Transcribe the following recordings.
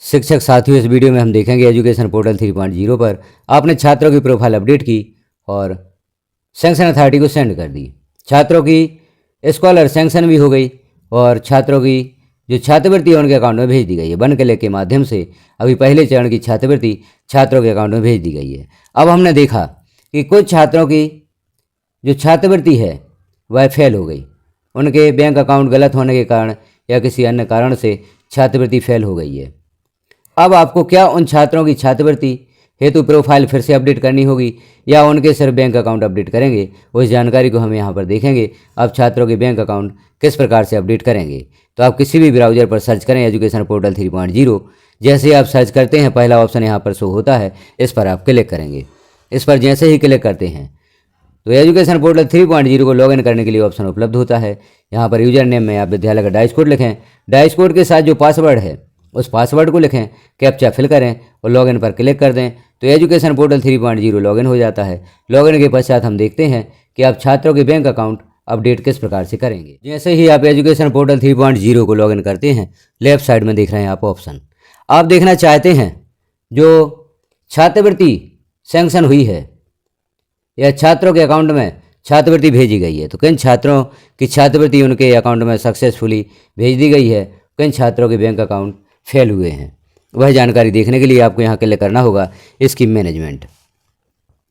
शिक्षक साथियों, इस वीडियो में हम देखेंगे एजुकेशन पोर्टल 3.0 पर आपने छात्रों की प्रोफाइल अपडेट की और सैंक्शन अथॉरिटी को सेंड कर दी। छात्रों की स्कॉलर सैंक्शन भी हो गई और छात्रों की जो छात्रवृत्ति है उनके अकाउंट में भेज दी गई है। वन क्लिक के माध्यम से अभी पहले चरण की छात्रवृत्ति छात्रों के अकाउंट में भेज दी गई है। अब हमने देखा कि कुछ छात्रों की जो छात्रवृत्ति है वह फेल हो गई, उनके बैंक अकाउंट गलत होने के कारण या किसी अन्य कारण से छात्रवृत्ति फेल हो गई है। अब आपको क्या उन छात्रों की छात्रवृत्ति हेतु प्रोफाइल फिर से अपडेट करनी होगी या उनके सिर्फ बैंक अकाउंट अपडेट करेंगे, उस जानकारी को हम यहाँ पर देखेंगे। अब छात्रों के बैंक अकाउंट किस प्रकार से अपडेट करेंगे, तो आप किसी भी ब्राउज़र पर सर्च करें एजुकेशन पोर्टल 3.0। जैसे आप सर्च करते हैं पहला ऑप्शन यहाँ पर शो होता है, इस पर आप क्लिक करेंगे। इस पर जैसे ही क्लिक करते हैं तो एजुकेशन पोर्टल 3.0 को लॉगिन करने के लिए ऑप्शन उपलब्ध होता है। यहाँ पर यूजर नेम में आप विद्यालय का डाइस कोड लिखें, डाइस कोड के साथ जो पासवर्ड है उस पासवर्ड को लिखें, कैप्चा फिल करें और लॉगिन पर क्लिक कर दें तो एजुकेशन पोर्टल 3.0 लॉगिन हो जाता है। लॉगिन के पश्चात हम देखते हैं कि आप छात्रों के बैंक अकाउंट अपडेट किस प्रकार से करेंगे। जैसे ही आप एजुकेशन पोर्टल 3.0 को लॉगिन करते हैं, लेफ्ट साइड में देख रहे हैं आप ऑप्शन, आप देखना चाहते हैं जो छात्रवृत्ति सैंक्शन हुई है या छात्रों के अकाउंट में छात्रवृत्ति भेजी गई है, तो किन छात्रों की छात्रवृत्ति उनके अकाउंट में सक्सेसफुली भेज दी गई है, किन छात्रों के बैंक अकाउंट फेल हुए हैं, वह जानकारी देखने के लिए आपको यहाँ क्लिक करना होगा स्कीम मैनेजमेंट।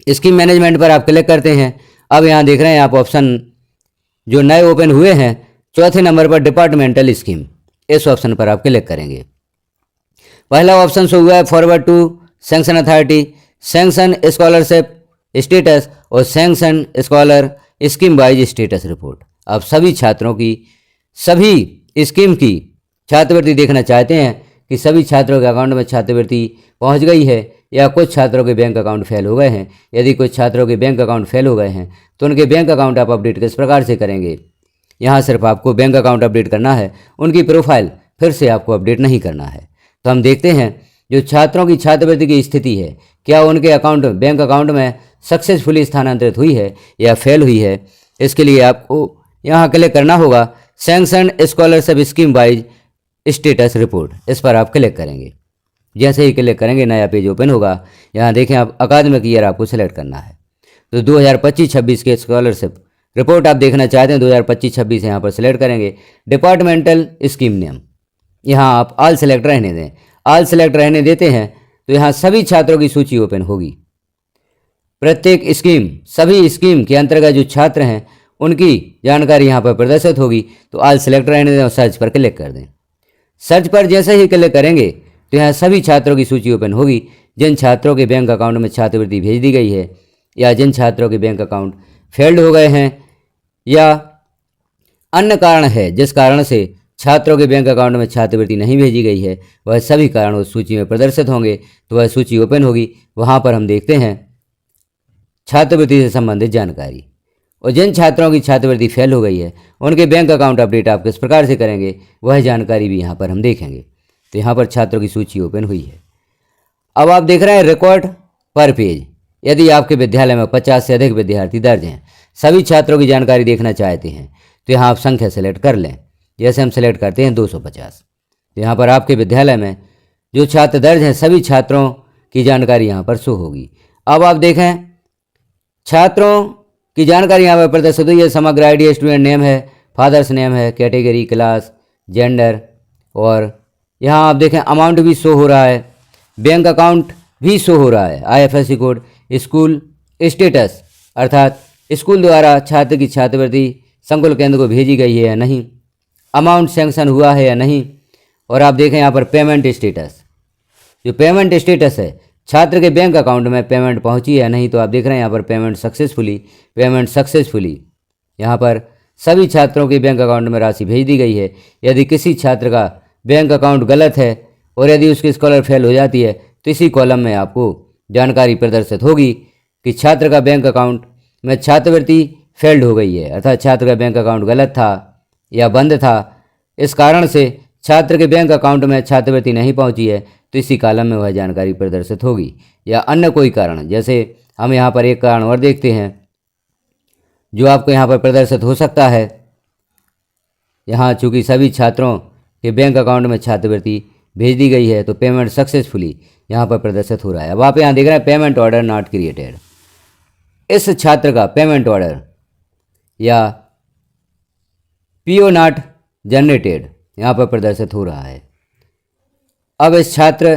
स्कीम मैनेजमेंट पर आप क्लिक करते हैं। अब यहाँ देख रहे हैं आप ऑप्शन जो नए ओपन हुए हैं, चौथे नंबर पर डिपार्टमेंटल स्कीम, इस ऑप्शन पर आप क्लिक करेंगे। पहला ऑप्शन शो हुआ है forward to sanction authority, sanction scholarship status और sanction scholar scheme wise status report. आप सभी छात्रों की सभी स्कीम की छात्रवृत्ति देखना चाहते हैं कि सभी छात्रों के अकाउंट में छात्रवृत्ति पहुंच गई है या कुछ छात्रों के बैंक अकाउंट फेल हो गए हैं। यदि कुछ छात्रों के बैंक अकाउंट फेल हो गए हैं तो उनके बैंक अकाउंट आप अपडेट किस प्रकार से करेंगे। यहाँ सिर्फ आपको बैंक अकाउंट अपडेट करना है, उनकी प्रोफाइल फिर से आपको अपडेट नहीं करना है। तो हम देखते हैं जो छात्रों की छात्रवृत्ति की स्थिति है, क्या उनके अकाउंट बैंक अकाउंट में सक्सेसफुली स्थानांतरित हुई है या फेल हुई है। इसके लिए आपको यहाँ क्लिक करना होगा sanction scholarship scheme wise status report, इस पर आप क्लिक करेंगे। जैसे ही क्लिक करेंगे नया पेज ओपन होगा। यहाँ देखें आप अकादमिक ईयर आपको सेलेक्ट करना है, तो 2025-26 के स्कॉलरशिप रिपोर्ट आप देखना चाहते हैं 2025-26 यहाँ पर सिलेक्ट करेंगे। डिपार्टमेंटल स्कीम नेम यहाँ आप ऑल सेलेक्ट रहने दें, ऑल सेलेक्ट रहने देते हैं तो यहाँ सभी छात्रों की सूची ओपन होगी। प्रत्येक स्कीम, सभी स्कीम के अंतर्गत जो छात्र हैं उनकी जानकारी यहाँ पर प्रदर्शित होगी। तो ऑल सेलेक्ट रहने दें और सर्च पर क्लिक कर दें। सर्च पर जैसे ही क्लिक करेंगे तो यहाँ सभी छात्रों की सूची ओपन होगी, जिन छात्रों के बैंक अकाउंट में छात्रवृत्ति भेज दी गई है या जिन छात्रों के बैंक अकाउंट फेल्ड हो गए हैं या अन्य कारण है जिस कारण से छात्रों के बैंक अकाउंट में छात्रवृत्ति नहीं भेजी गई है, वह सभी कारण उस सूची में प्रदर्शित होंगे। तो वह सूची ओपन होगी, वहाँ पर हम देखते हैं छात्रवृत्ति से संबंधित जानकारी और जिन छात्रों की छात्रवृत्ति फेल हो गई है उनके बैंक अकाउंट अपडेट आप किस प्रकार से करेंगे, वह जानकारी भी यहाँ पर हम देखेंगे। तो यहाँ पर छात्रों की सूची ओपन हुई है। अब आप देख रहे हैं रिकॉर्ड पर पेज। यदि आपके विद्यालय में 50 से अधिक विद्यार्थी दर्ज हैं, सभी छात्रों की जानकारी देखना चाहते हैं, तो यहाँ आप संख्या सेलेक्ट कर लें। जैसे हम सेलेक्ट करते हैं 250, तो यहाँ पर आपके विद्यालय में जो छात्र दर्ज हैं सभी छात्रों की जानकारी यहाँ पर शो होगी। अब आप देखें छात्रों की जानकारी यहाँ पर प्रदर्शित हुई है। समग्र आईडी, स्टूडेंट नेम है, फादर्स नेम है, कैटेगरी, क्लास, जेंडर और यहाँ आप देखें अमाउंट भी शो हो रहा है, बैंक अकाउंट भी शो हो रहा है, IFSC कोड, स्कूल स्टेटस अर्थात स्कूल द्वारा छात्र की छात्रवृत्ति संकुल केंद्र को भेजी गई है या नहीं, अमाउंट सैंक्शन हुआ है या नहीं। और आप देखें यहाँ पर पेमेंट स्टेटस, जो पेमेंट स्टेटस है छात्र के बैंक अकाउंट में पेमेंट पहुंची है या नहीं। तो आप देख रहे हैं यहाँ पर पेमेंट सक्सेसफुली यहाँ पर सभी छात्रों के बैंक अकाउंट में राशि भेज दी गई है। यदि किसी छात्र का बैंक अकाउंट गलत है और यदि उसकी स्कॉलर फेल हो जाती है तो इसी कॉलम में आपको जानकारी प्रदर्शित होगी कि छात्र का बैंक अकाउंट में छात्रवृत्ति फेल्ड हो गई है, अर्थात छात्र का बैंक अकाउंट गलत था या बंद था, इस कारण से छात्र के बैंक अकाउंट में छात्रवृत्ति नहीं पहुंची है, तो इसी कॉलम में वह जानकारी प्रदर्शित होगी। या अन्य कोई कारण, जैसे हम यहाँ पर एक कारण और देखते हैं जो आपको यहाँ पर प्रदर्शित हो सकता है। यहाँ चूँकि सभी छात्रों के बैंक अकाउंट में छात्रवृत्ति भेज दी गई है, तो पेमेंट सक्सेसफुली यहाँ पर प्रदर्शित हो रहा है। अब आप यहाँ देख रहे हैं पेमेंट ऑर्डर नॉट क्रिएटेड। इस छात्र का पेमेंट ऑर्डर या पीओ नॉट जनरेटेड यहाँ पर प्रदर्शित हो रहा है। अब इस छात्र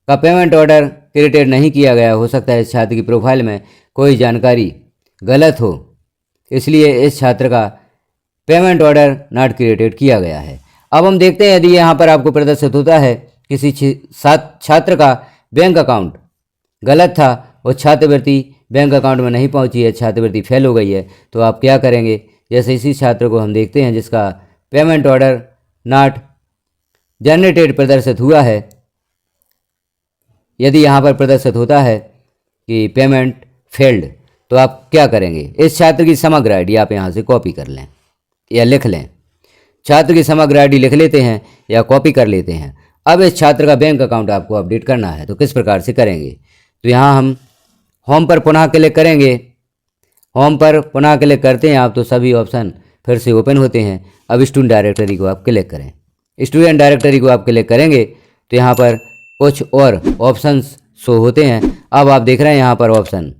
का पेमेंट ऑर्डर क्रिएटेड नहीं किया गया, हो सकता है इस छात्र की प्रोफाइल में कोई जानकारी गलत हो, इसलिए इस छात्र का पेमेंट ऑर्डर नॉट क्रिएटेड किया गया है। अब हम देखते हैं यदि यहाँ पर आपको प्रदर्शित होता है किसी छात्र का बैंक अकाउंट गलत था और छात्रवृत्ति बैंक अकाउंट में नहीं पहुँची है, छात्रवृत्ति फेल हो गई है, तो आप क्या करेंगे। जैसे इसी छात्र को हम देखते हैं जिसका पेमेंट ऑर्डर नॉट जनरेटेड प्रदर्शित हुआ है। यदि यहाँ पर प्रदर्शित होता है कि पेमेंट फेल्ड, तो आप क्या करेंगे। इस छात्र की समग्र आईडी आप यहाँ से कॉपी कर लें या लिख लें। छात्र की समग्र आईडी लिख लेते हैं या कॉपी कर लेते हैं। अब इस छात्र का बैंक अकाउंट आपको अपडेट करना है, तो किस प्रकार से करेंगे। तो यहाँ हम होम पर पुनः क्लिक करेंगे। होम पर पुनः क्लिक करते हैं आप, तो सभी ऑप्शन फिर से ओपन होते हैं। अब स्टूडेंट डायरेक्टरी को आप क्लिक करें। स्टूडेंट डायरेक्टरी को आप क्लिक करेंगे तो यहाँ पर कुछ और ऑप्शंस शो होते हैं। अब आप देख रहे हैं यहाँ पर ऑप्शन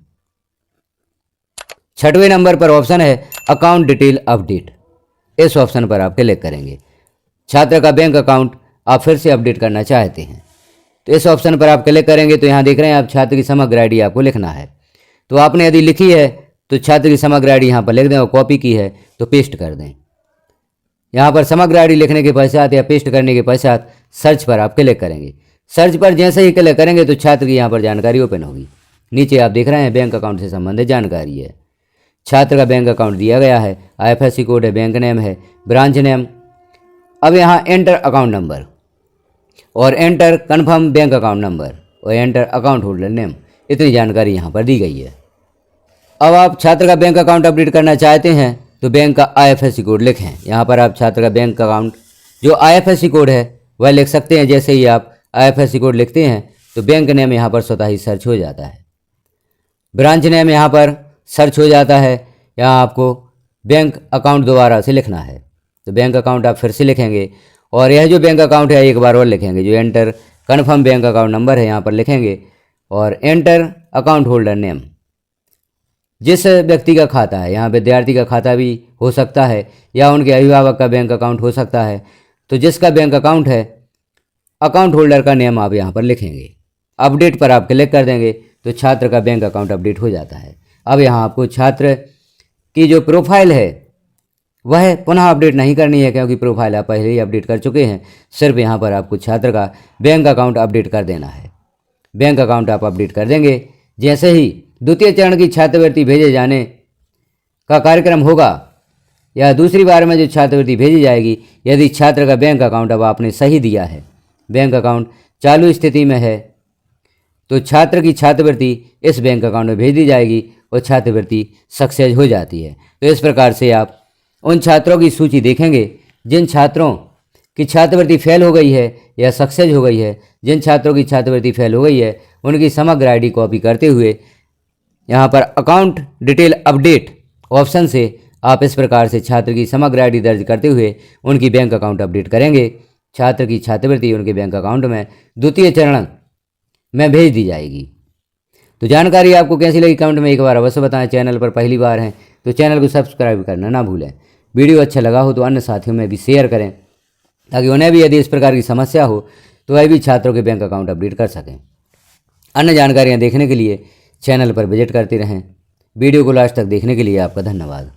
6वें नंबर पर ऑप्शन है अकाउंट डिटेल अपडेट। इस ऑप्शन पर आप क्लिक करेंगे। छात्र का बैंक अकाउंट आप फिर से अपडेट करना चाहते हैं, तो इस ऑप्शन पर आप क्लिक करेंगे। तो यहाँ देख रहे हैं आप छात्र की समग्र आईडी आपको लिखना है। तो आपने यदि लिखी है तो छात्र की समग्र आईडी यहाँ पर लिख दें और कॉपी की है तो पेस्ट कर दें। यहाँ पर समग्र आईडी लिखने के पश्चात या पेस्ट करने के पश्चात सर्च पर आप क्लिक करेंगे। सर्च पर जैसे ही क्लिक करेंगे तो छात्र की यहाँ पर जानकारी ओपन होगी। नीचे आप देख रहे हैं बैंक अकाउंट से संबंधित जानकारी है। छात्र का बैंक अकाउंट दिया गया है, IFSC कोड है, बैंक नेम है, ब्रांच नेम। अब यहाँ एंटर अकाउंट नंबर और enter confirm bank account number और एंटर अकाउंट होल्डर नेम, इतनी जानकारी यहाँ पर दी गई है। अब आप छात्र का बैंक अकाउंट अपडेट करना चाहते हैं तो बैंक का IFSC कोड लिखें। यहाँ पर आप छात्र का बैंक अकाउंट जो IFSC कोड है वह लिख सकते हैं। जैसे ही आप IFSC कोड लिखते हैं तो बैंक नेम यहाँ पर स्वतः ही सर्च हो जाता है। ब्रांच नेम यहाँ पर सर्च हो जाता है। यहाँ आपको बैंक अकाउंट दोबारा से लिखना है, तो बैंक अकाउंट आप फिर से लिखेंगे और यह जो बैंक अकाउंट है एक बार और लिखेंगे। जो enter confirm bank account number है यहाँ पर लिखेंगे और एंटर अकाउंट होल्डर नेम। जिस व्यक्ति का खाता है, यहाँ विद्यार्थी का खाता भी हो सकता है या उनके अभिभावक का बैंक अकाउंट हो सकता है, तो जिसका बैंक अकाउंट है अकाउंट होल्डर का नेम आप यहाँ पर लिखेंगे। अपडेट पर आप क्लिक कर देंगे तो छात्र का बैंक अकाउंट अपडेट हो जाता है। अब यहाँ आपको छात्र की जो प्रोफाइल है वह पुनः अपडेट नहीं करनी है, क्योंकि प्रोफाइल आप पहले ही अपडेट कर चुके हैं। सिर्फ यहाँ पर आपको छात्र का बैंक अकाउंट अपडेट कर देना है। बैंक अकाउंट आप अपडेट कर देंगे। जैसे ही द्वितीय चरण की छात्रवृत्ति भेजे जाने का कार्यक्रम होगा या दूसरी बार में जो छात्रवृत्ति भेजी जाएगी, यदि छात्र का बैंक अकाउंट अब आपने सही दिया है, बैंक अकाउंट चालू स्थिति में है, तो छात्र की छात्रवृत्ति इस बैंक अकाउंट में भेज दी जाएगी और छात्रवृत्ति सक्सेस हो जाती है। तो इस प्रकार से आप उन छात्रों की सूची देखेंगे जिन छात्रों की छात्रवृत्ति फेल हो गई है या सक्सेस हो गई है। जिन छात्रों की छात्रवृत्ति फेल हो गई है उनकी समग्र आईडी कॉपी करते हुए यहाँ पर अकाउंट डिटेल अपडेट ऑप्शन से आप इस प्रकार से छात्र की समग्र आईडी दर्ज करते हुए उनकी बैंक अकाउंट अपडेट करेंगे। छात्र की छात्रवृत्ति उनके बैंक अकाउंट में द्वितीय चरण में भेज दी जाएगी। तो जानकारी आपको कैसी लगी कमेंट में एक बार अवश्य बताएं। चैनल पर पहली बार हैं तो चैनल को सब्सक्राइब करना ना भूलें। वीडियो अच्छा लगा हो तो अन्य साथियों में भी शेयर करें, ताकि उन्हें भी यदि इस प्रकार की समस्या हो तो वह भी छात्रों के बैंक अकाउंट अपडेट कर सकें। अन्य जानकारियाँ देखने के लिए चैनल पर विजिट करते रहें। वीडियो को लास्ट तक देखने के लिए आपका धन्यवाद।